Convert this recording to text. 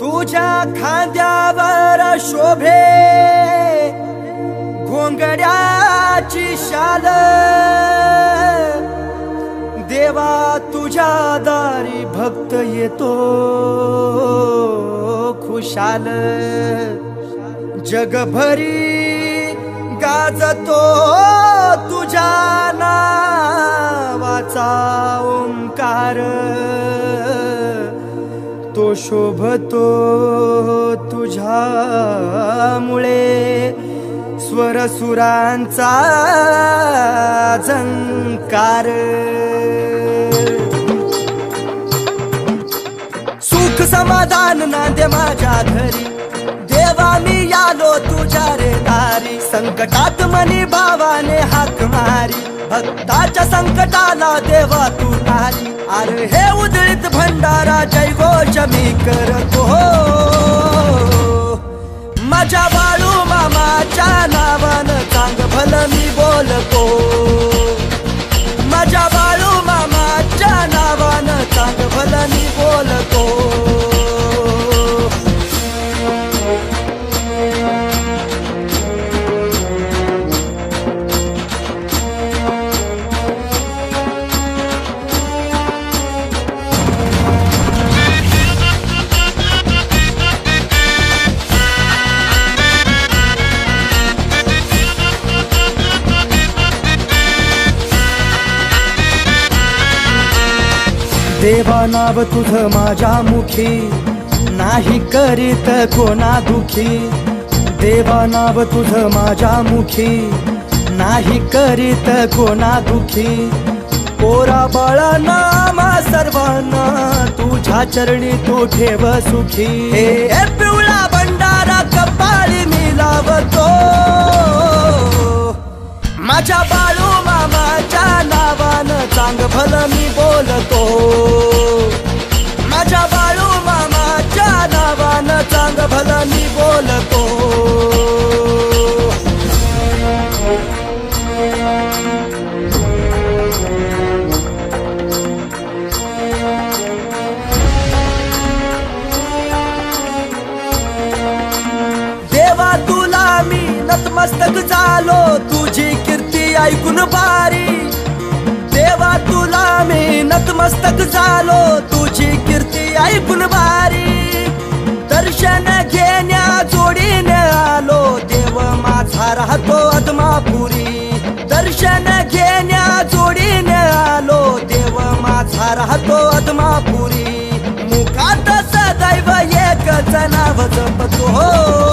तुझ्या खांद्यावर शोभे घोंगड्याची शाल, देवा तुझ्या दारी भक्त येतो खुशाल। जगभरी गाजतो तुझ्या नावाचा ओंकार, तो शोभतो तुझ्यामुळे स्वरसुरांचा झंकार। सुख समाधान नांदे माझ्या घरी, देवा मी आलो तुझ्या रे दारी। संकटात मनी भावाने हाक मारी, भक्ताच्या संकटाला देवा तू तारी। अरे हे उदळीत भंडारा जय घोष मी करतो, माझ्या बाळू मामाच्या नावानं चांग भलं मी बोलतो। माझ्या बाळू मामाच्या नावानं चांग भलं मी बोलतो। देवा नाव तुझं माझ्या मुखी, नाही करीत कोणा दुखी। देवा नाव तुझं माझ्या मुखी, नाही करीत कोणा दुखी। पोरा बाळा नामा सर्वांना तुझ्या चरणी तू ठेव सुखी। हे पिवळा भंडारा कपाळी मी लावतो, माझ्या बाळू मामाच्या नावानं चांग भलं मी बोलतो। माझ्या बाळू मामाच्या नावानं चांग भलं मी बोलतो। देवा तुला मी नतमस्तक झालो, तुझी कीर्ती ऐकून भारी। देवा तुला मी नतमस्तक झालो, तुझी कीर्ती ऐकून भारी। दर्शन घेण्या जोडीने आलो, देव माझा राहतो अदमापुरी। दर्शन घेण्या जोडीने आलो, देव माझा राहतो अदमापुरी। मुखात सदैव एकच नाव जपतो।